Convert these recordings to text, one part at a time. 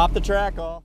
Pop the track off.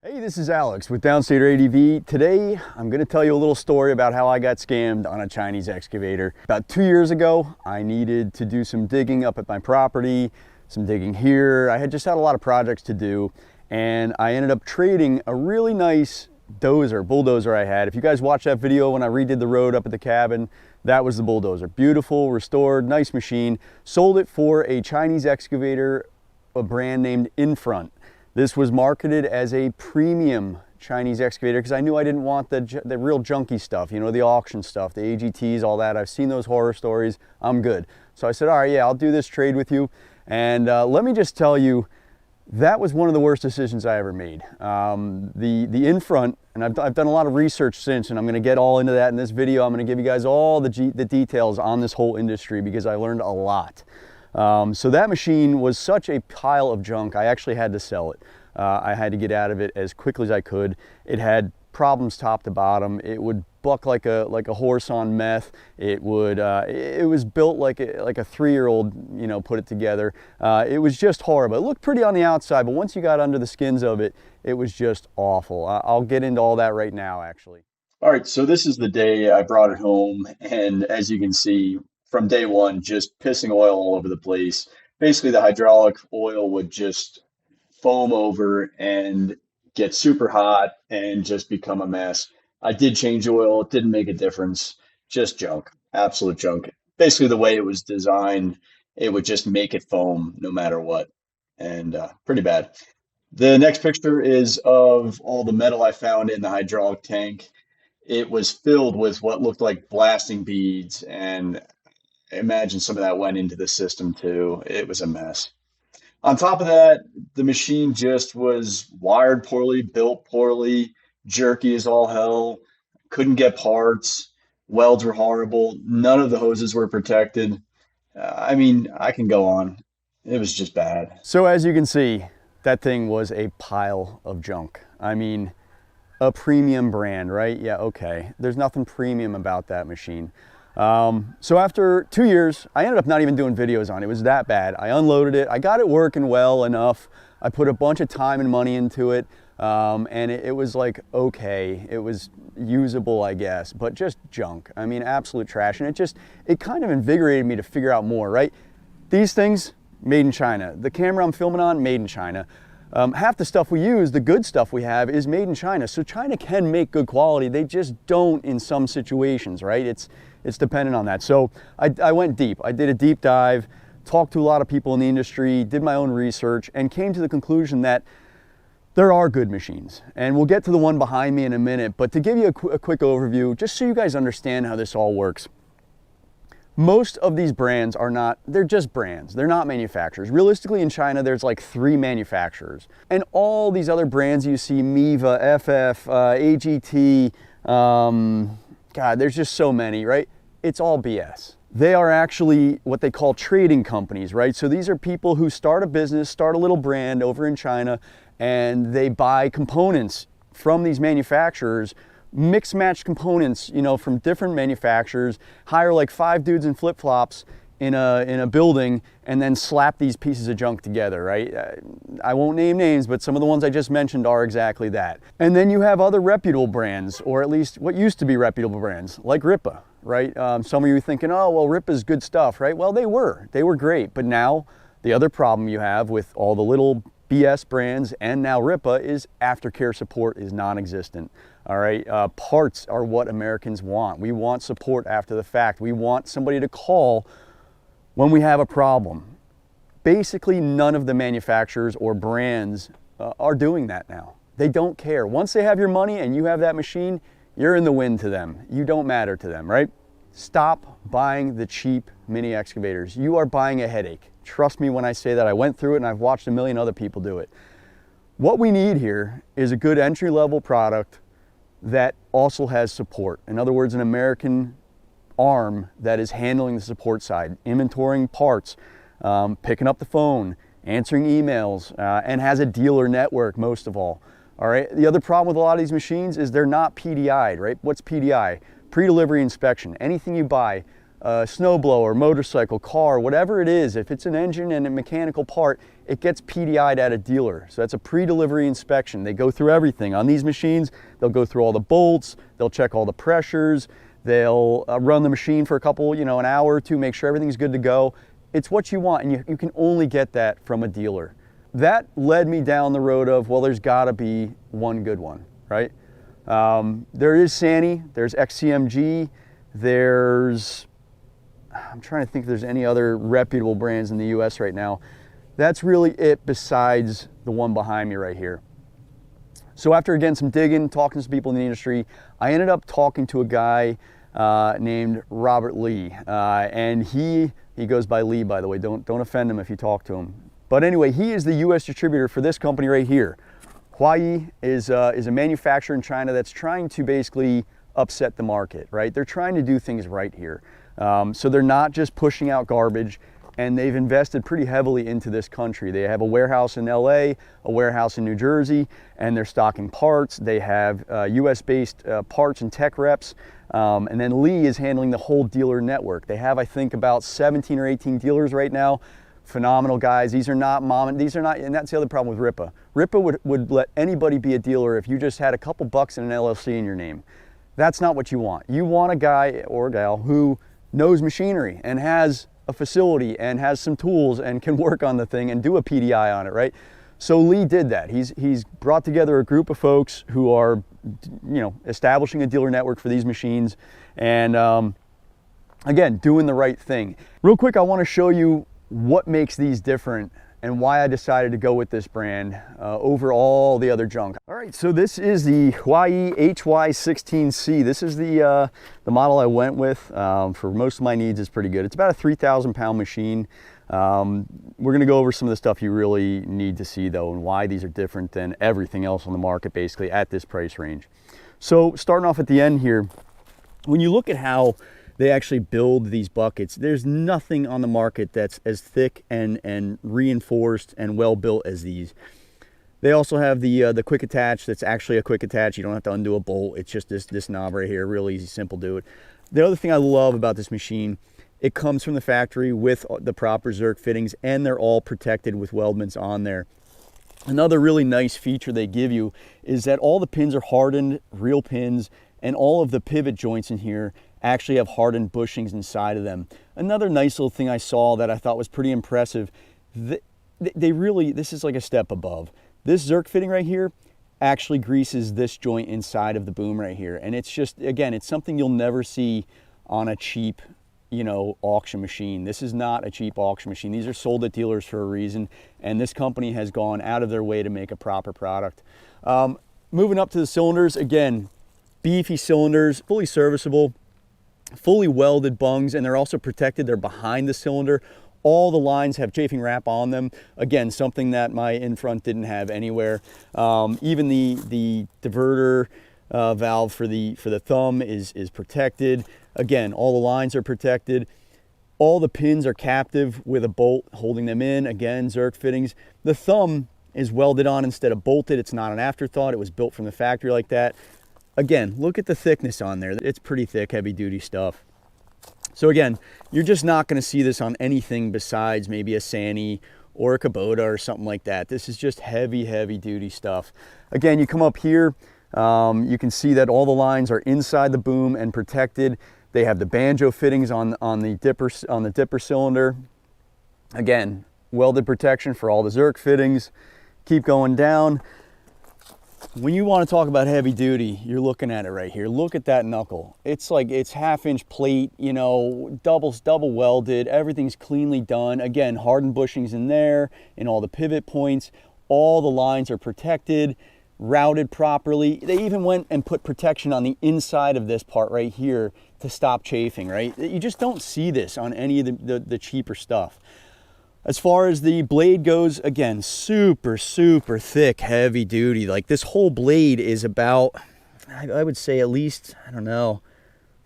Hey, this is Alex with Downstater ADV. Today, I'm gonna tell you a little story about how I got scammed on a Chinese excavator. About 2 years ago, I needed to do some digging up at my property, some digging here. I had just had a lot of projects to do, and I ended up trading a really nice bulldozer I had. If you guys watched that video when I redid the road up at the cabin, that was the bulldozer. Beautiful, restored, nice machine. Sold it for a Chinese excavator, a brand named Infront. This was marketed as a premium Chinese excavator because I knew I didn't want the real junky stuff, you know, the auction stuff, the AGTs, all that. I've seen those horror stories. I'm good. So I said, all right, yeah, I'll do this trade with you. And let me just tell you, that was one of the worst decisions I ever made. The Infront, and I've done a lot of research since, and I'm going to get all into that in this video. I'm going to give you guys all the details on this whole industry because I learned a lot. So that machine was such a pile of junk, I actually had to sell it. I had to get out of it as quickly as I could. It had problems top to bottom. It would buck like a horse on meth. It was built like a 3-year-old, you know, put it together. It was just horrible. It looked pretty on the outside, but once you got under the skins of it, it was just awful. I'll get into all that right now, actually. All right, so this is the day I brought it home, and as you can see, from day one, just pissing oil all over the place. Basically, the hydraulic oil would just foam over and get super hot and just become a mess. I did change oil, it didn't make a difference, just junk, absolute junk. Basically the way it was designed, it would just make it foam no matter what, and pretty bad. The next picture is of all the metal I found in the hydraulic tank. It was filled with what looked like blasting beads, and imagine some of that went into the system too. It was a mess. On top of that, the machine just was wired poorly, built poorly, jerky as all hell, couldn't get parts, welds were horrible, none of the hoses were protected. I mean, I can go on. It was just bad. So as you can see, that thing was a pile of junk. I mean, a premium brand, right? Yeah, okay. There's nothing premium about that machine. So after 2 years, I ended up not even doing videos on it. It was that bad. I unloaded it. I got it working well enough. I put a bunch of time and money into it. And it was like, okay, it was usable, I guess, but just junk. I mean, absolute trash. And it kind of invigorated me to figure out more, right? These things, made in China. The camera I'm filming on, made in China. Half the stuff we use, the good stuff we have, is made in China. So China can make good quality. They just don't in some situations, right? It's dependent on that. So I went deep. I did a deep dive, talked to a lot of people in the industry, did my own research, and came to the conclusion that there are good machines. And we'll get to the one behind me in a minute, but to give you a quick overview, just so you guys understand how this all works. Most of these brands they're just brands. They're not manufacturers. Realistically, in China, there's like 3 manufacturers. And all these other brands you see, Miva, FF, AGT, God, there's just so many, right? It's all BS. They are actually what they call trading companies, right? So these are people who start a business, start a little brand over in China, and they buy components from these manufacturers, mix match components, you know, from different manufacturers, hire like 5 dudes in flip-flops in a building, and then slap these pieces of junk together, right? I won't name names, but some of the ones I just mentioned are exactly that. And then you have other reputable brands, or at least what used to be reputable brands, like Ripa, right? Some of you are thinking, oh, well, Ripa's good stuff, right? Well, they were great, but now the other problem you have with all the little BS brands and now Ripa is aftercare support is non-existent. All right, parts are what Americans want. We want support after the fact. We want somebody to call when we have a problem. Basically, none of the manufacturers or brands are doing that now. They don't care. Once they have your money and you have that machine, you're in the wind to them. You don't matter to them, right? Stop buying the cheap mini excavators. You are buying a headache. Trust me when I say that. I went through it and I've watched a million other people do it. What we need here is a good entry-level product that also has support. In other words, an American arm that is handling the support side, inventorying parts, picking up the phone, answering emails, and has a dealer network most of all. All right. The other problem with a lot of these machines is they're not PDI'd, right? What's PDI? Pre-delivery inspection. Anything you buy, snowblower, motorcycle, car, whatever it is, if it's an engine and a mechanical part, it gets PDI'd at a dealer. So that's a pre-delivery inspection. They go through everything. On these machines, they'll go through all the bolts, they'll check all the pressures, they'll run the machine for a couple, an hour or two, make sure everything's good to go. It's what you want, and you can only get that from a dealer. That led me down the road of, well, there's gotta be one good one, right? There is Sany, there's XCMG, I'm trying to think if there's any other reputable brands in the US right now. That's really it besides the one behind me right here. So after, again, some digging, talking to some people in the industry, I ended up talking to a guy named Robert Lee. And he goes by Lee, by the way. Don't offend him if you talk to him. But anyway, he is the US distributor for this company right here. Huayee is a manufacturer in China that's trying to basically upset the market, right? They're trying to do things right here. So they're not just pushing out garbage, and they've invested pretty heavily into this country. They have a warehouse in LA, a warehouse in New Jersey, and they're stocking parts. They have US-based parts and tech reps, and then Lee is handling the whole dealer network. They have, I think, about 17 or 18 dealers right now. Phenomenal guys. These are not and that's the other problem with Ripa. Ripa would let anybody be a dealer if you just had a couple bucks in an LLC in your name. That's not what you want. You want a guy or gal who knows machinery and has a facility and has some tools and can work on the thing and do a PDI on it, right? So Lee did that. He's brought together a group of folks who are, establishing a dealer network for these machines and, again, doing the right thing. Real quick, I want to show you what makes these different and why I decided to go with this brand over all the other junk. All right, so this is the Huayee HY16c. This is the model I went with. For most of my needs, it's pretty good. It's about a 3,000 pound machine. We're gonna go over some of the stuff you really need to see though, and why these are different than everything else on the market basically at this price range. So starting off at the end here, when you look at how they actually build these buckets, there's nothing on the market that's as thick and reinforced and well built as these. They also have the quick attach. That's actually a quick attach. You don't have to undo a bolt. It's just this knob right here. Real easy, simple, do it. The other thing I love about this machine, it comes from the factory with the proper Zerk fittings, and they're all protected with weldments on there. Another really nice feature they give you is that all the pins are hardened, real pins, and all of the pivot joints in here actually have hardened bushings inside of them. Another nice little thing I saw that I thought was pretty impressive, this is like a step above. This Zerk fitting right here actually greases this joint inside of the boom right here. And it's just, again, it's something you'll never see on a cheap, auction machine. This is not a cheap auction machine. These are sold at dealers for a reason. And this company has gone out of their way to make a proper product. Moving up to the cylinders, again, beefy cylinders, fully serviceable, fully welded bungs, and they're also protected. They're behind the cylinder. All the lines have chafing wrap on them. Again, something that my in front didn't have anywhere. Even the diverter valve for the thumb is protected. Again, all the lines are protected. All the pins are captive with a bolt holding them in. Again, Zerk fittings. The thumb is welded on instead of bolted. It's not an afterthought. It was built from the factory like that. Again, look at the thickness on there. It's pretty thick, heavy duty stuff. So again, you're just not going to see this on anything besides maybe a Sany or a Kubota or something like that. This is just heavy, heavy duty stuff. Again, you come up here, you can see that all the lines are inside the boom and protected. They have the banjo fittings on the dipper cylinder. Again, welded protection for all the Zerk fittings. Keep going down. When you want to talk about heavy duty, you're looking at it right here. Look at that knuckle. It's like, it's 1/2 plate, double welded. Everything's cleanly done. Again, hardened bushings in there, in all the pivot points. All the lines are protected, routed properly. They even went and put protection on the inside of this part right here to stop chafing, right? You just don't see this on any of the cheaper stuff. As far as the blade goes, again, super, super thick, heavy duty. Like this whole blade is about, I would say at least, I don't know,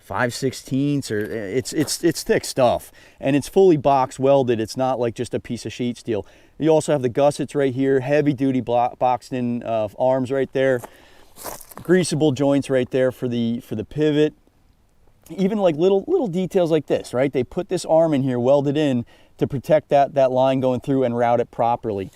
5/16 or it's thick stuff. And it's fully box welded. It's not like just a piece of sheet steel. You also have the gussets right here, heavy duty boxed in arms right there. Greasable joints right there for the pivot. even like little details like this, right? They put this arm in here welded in to protect that line going through and route it properly.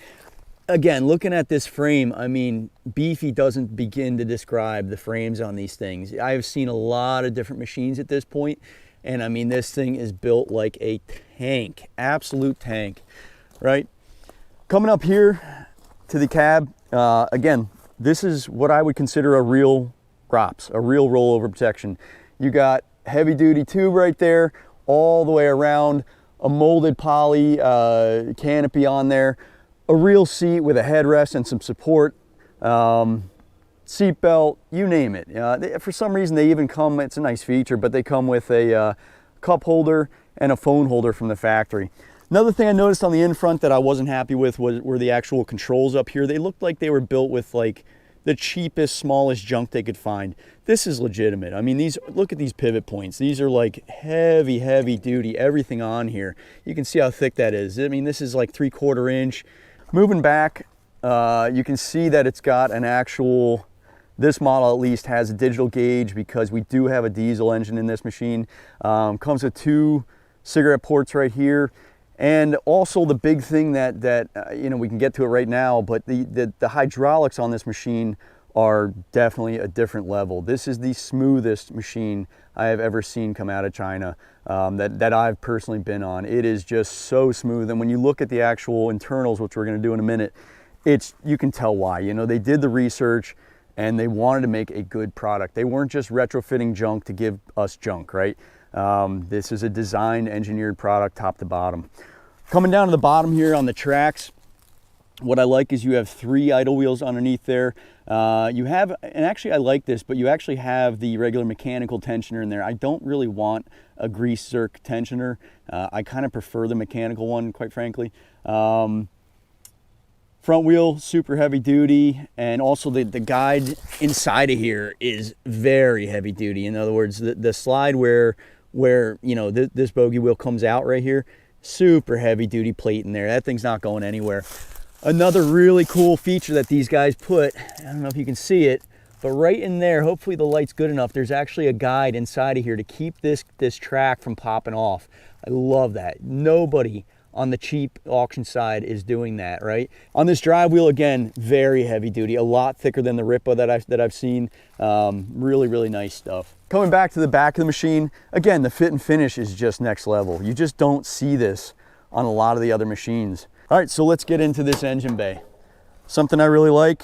Again, looking at this frame, I mean, beefy doesn't begin to describe the frames on these things. I've seen a lot of different machines at this point, and I mean, this thing is built like a tank, absolute tank, right? Coming up here to the cab, again, this is what I would consider a real ROPS, a real rollover protection. You got heavy duty tube right there, all the way around, a molded poly canopy on there, a real seat with a headrest and some support, seat belt, you name it. For some reason they even come, it's a nice feature, but they come with a cup holder and a phone holder from the factory. Another thing I noticed on the in front that I wasn't happy with were the actual controls up here. They looked like they were built with like the cheapest, smallest junk they could find. This is legitimate. I mean, look at these pivot points. These are like heavy duty, everything on here. You can see how thick that is. I mean, this is like 3/4 inch. Moving back, you can see that it's got an actual, this model at least has a digital gauge because we do have a diesel engine in this machine. Comes with 2 cigarette ports right here. And also the big thing that you know, we can get to it right now, but the hydraulics on this machine are definitely a different level. This is the smoothest machine I have ever seen come out of China that I've personally been on. It is just so smooth, and when you look at the actual internals, which we're going to do in a minute, you can tell why. You know, they did the research and they wanted to make a good product. They weren't just retrofitting junk to give us junk, right? This is a designed, engineered product top to bottom. Coming down to the bottom here on the tracks, what I like is you have 3 idle wheels underneath there. You have, and actually I like this, but you actually have the regular mechanical tensioner in there. I don't really want a grease zerk tensioner. I kind of prefer the mechanical one, quite frankly. Front wheel, super heavy duty, and also the guide inside of here is very heavy duty. In other words, the slide where you know, this bogey wheel comes out right here, super heavy duty plate in there. That thing's not going anywhere. Another really cool feature that these guys put, I don't know if you can see it, but right in there, hopefully the light's good enough, there's actually a guide inside of here to keep this track from popping off. I love that. Nobody on the cheap auction side is doing that, right? On this drive wheel, again, very heavy duty, a lot thicker than the Ripa that I've seen. Really nice stuff. Coming back to the back of the machine, again, the fit and finish is just next level. You just don't see this on a lot of the other machines. All right, so let's get into this engine bay. Something I really like,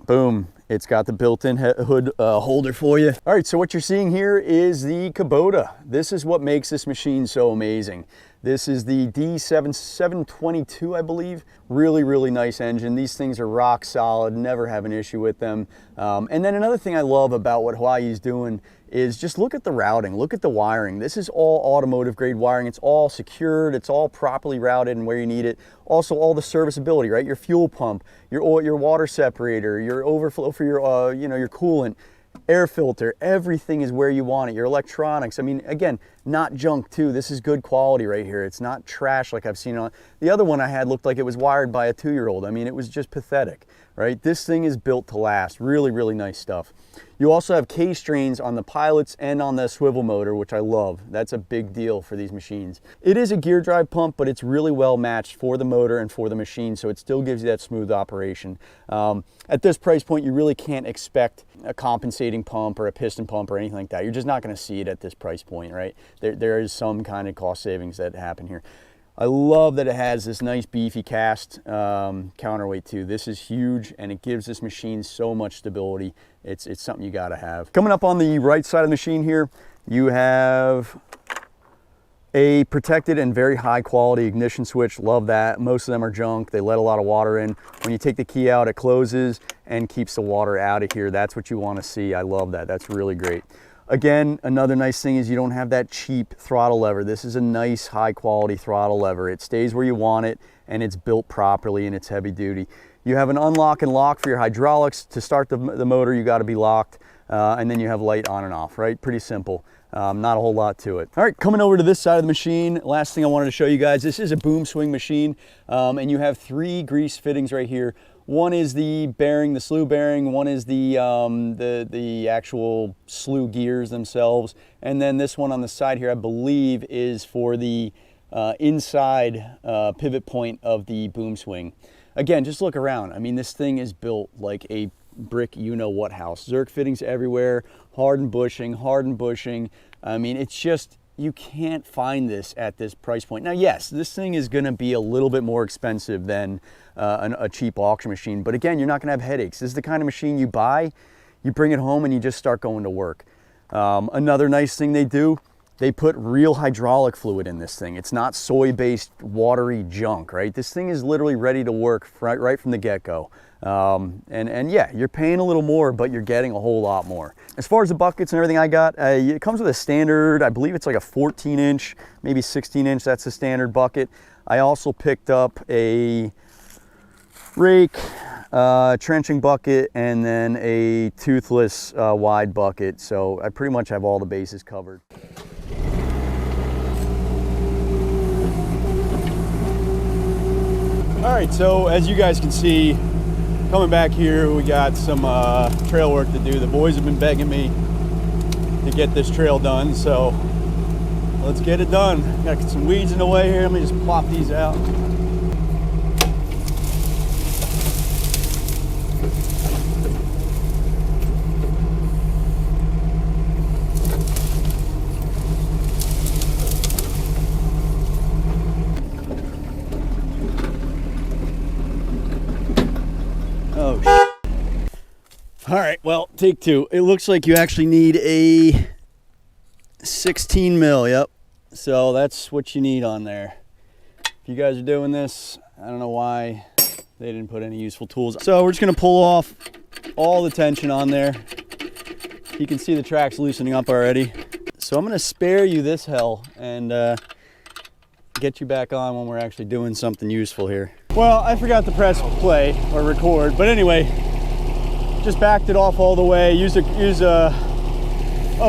boom, it's got the built-in hood holder for you. All right, so what you're seeing here is the Kubota. This is what makes this machine so amazing. This is the D722, I believe. Really nice engine. These things are rock solid, never have an issue with them. And then another thing I love about what Huayee's doing is just look at the routing, look at the wiring. This is all automotive grade wiring. It's all secured, it's all properly routed and where you need it. Also all the serviceability, right? Your fuel pump, your oil, your water separator, your overflow for your, you know, your coolant, air filter, everything is where you want it. Your electronics, I mean, again, not junk too. This is good quality right here. It's not trash like I've seen on the other one I had. Looked like it was wired by a 2-year-old. I mean, it was just pathetic, right? This thing is built to last. Really nice stuff. You also have K-strains on the pilots and on the swivel motor, which I love. That's a big deal for these machines. It is a gear drive pump, but it's really well matched for the motor and for the machine, so it still gives you that smooth operation. At this price point, you really can't expect a compensating pump or a piston pump or anything like that. You're just not going to see it at this price point, right? There is some kind of cost savings that happen here. I love that it has this nice beefy cast counterweight too. This is huge and it gives this machine so much stability. It's something you gotta have. Coming up on the right side of the machine here, you have a protected and very high quality ignition switch. Love that. Most of them are junk. They let a lot of water in. When you take the key out, it closes and keeps the water out of here. That's what you want to see. I love that. That's really great. Again, another nice thing is you don't have that cheap throttle lever. This is a nice high quality throttle lever. It stays where you want it and it's built properly and it's heavy duty. You have an unlock and lock for your hydraulics. To start the motor, you got to be locked, and then you have light on and off, right? Pretty simple. Not a whole lot to it. All right, coming over to this side of the machine, last thing I wanted to show you guys, this is a boom swing machine, and you have 3 grease fittings right here. One is the bearing, the slew bearing. One is the actual slew gears themselves. And then this one on the side here, I believe, is for the inside pivot point of the boom swing. Again, just look around. I mean, this thing is built like a brick you-know-what house. Zerk fittings everywhere, hardened bushing. I mean, it's just, you can't find this at this price point. Now, yes, this thing is going to be a little bit more expensive than a cheap auction machine, but again, you're not going to have headaches. This is the kind of machine you buy, you bring it home, and you just start going to work. Another nice thing they do, they put real hydraulic fluid in this thing. It's not soy-based watery junk, right? This thing is literally ready to work right from the get-go. And yeah, you're paying a little more, but you're getting a whole lot more. As far as the buckets and everything I got, it comes with a standard, I believe it's like a 14-inch, maybe 16-inch, that's the standard bucket. I also picked up a rake, trenching bucket, and then a toothless wide bucket. So I pretty much have all the bases covered. All right, so as you guys can see, coming back here, we got some trail work to do. The boys have been begging me to get this trail done, so let's get it done. Got some weeds in the way here. Let me just plop these out. All right, well, take two. It looks like you actually need a 16 mil, yep. So that's what you need on there. If you guys are doing this, I don't know why they didn't put any useful tools. So we're just gonna pull off all the tension on there. You can see the track's loosening up already. So I'm gonna spare you this hell and get you back on when we're actually doing something useful here. Well, I forgot to press play or record, but anyway, just backed it off all the way, use a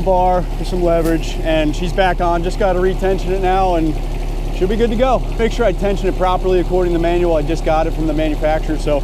bar for some leverage, and she's back on. Just got to retension it now and should be good to go. Make sure I tension it properly according to the manual. I just got it from the manufacturer, so.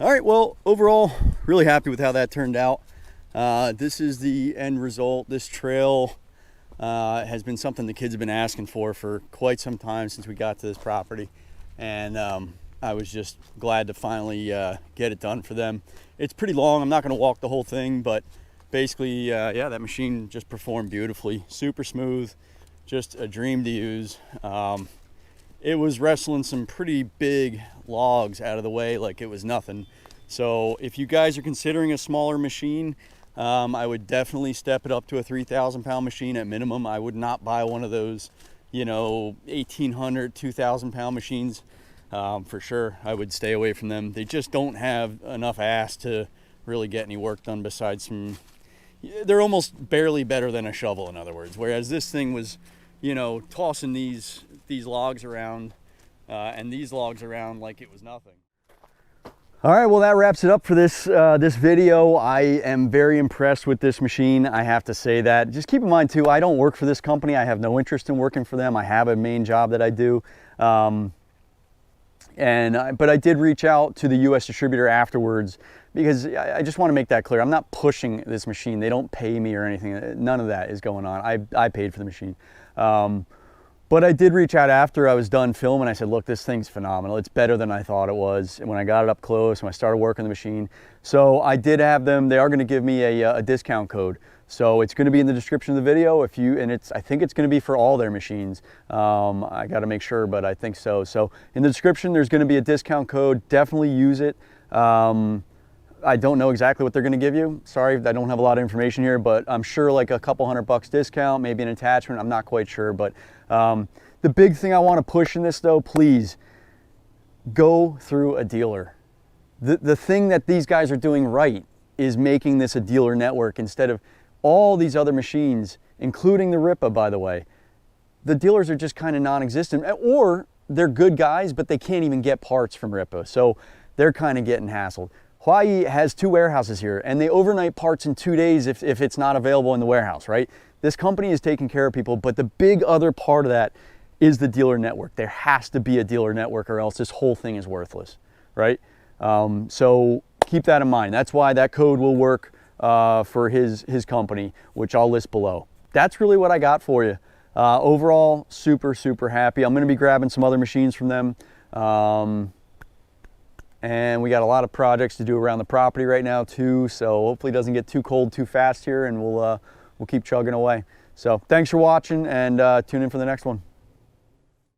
All right, well, overall, really happy with how that turned out. This is the end result. This trail has been something the kids have been asking for quite some time since we got to this property. And I was just glad to finally get it done for them. It's pretty long. I'm not going to walk the whole thing, but basically, yeah, that machine just performed beautifully. Super smooth, just a dream to use. It was wrestling some pretty big logs out of the way like it was nothing. So if you guys are considering a smaller machine, I would definitely step it up to a 3,000 pound machine at minimum. I would not buy one of those, you know, 1,800, 2,000 pound machines. For sure, I would stay away from them. They just don't have enough ass to really get any work done besides some, they're almost barely better than a shovel, in other words. Whereas this thing was, you know, tossing these logs around and these logs around like it was nothing. All right, well, that wraps it up for this this video. I am very impressed with this machine, I have to say that. Just keep in mind too, I don't work for this company. I have no interest in working for them. I have a main job that I do. But I did reach out to the US distributor afterwards because I just want to make that clear. I'm not pushing this machine. They don't pay me or anything. None of that is going on. I paid for the machine. But I did reach out after I was done filming. I said, look, this thing's phenomenal. It's better than I thought it was. And when I got it up close, when I started working the machine. So I did have them, they are going to give me a discount code. So it's going to be in the description of the video. I think it's going to be for all their machines. I got to make sure, but I think so. So in the description, there's going to be a discount code. Definitely use it. I don't know exactly what they're going to give you. Sorry, I don't have a lot of information here, but I'm sure like a couple $100 discount, maybe an attachment. I'm not quite sure, but the big thing I want to push in this though, please go through a dealer. The thing that these guys are doing right is making this a dealer network instead of all these other machines, including the Ripa, by the way. The dealers are just kind of non-existent, or they're good guys, but they can't even get parts from Ripa. So they're kind of getting hassled. Huayee has 2 warehouses here, and they overnight parts in 2 days if it's not available in the warehouse, right? This company is taking care of people, but the big other part of that is the dealer network. There has to be a dealer network or else this whole thing is worthless, right? So keep that in mind. That's why that code will work for his company, which I'll list below. That's really what I got for you. Overall, super, super happy. I'm gonna be grabbing some other machines from them. And we got a lot of projects to do around the property right now too, so hopefully it doesn't get too cold too fast here, and we'll keep chugging away. So thanks for watching, and tune in for the next one.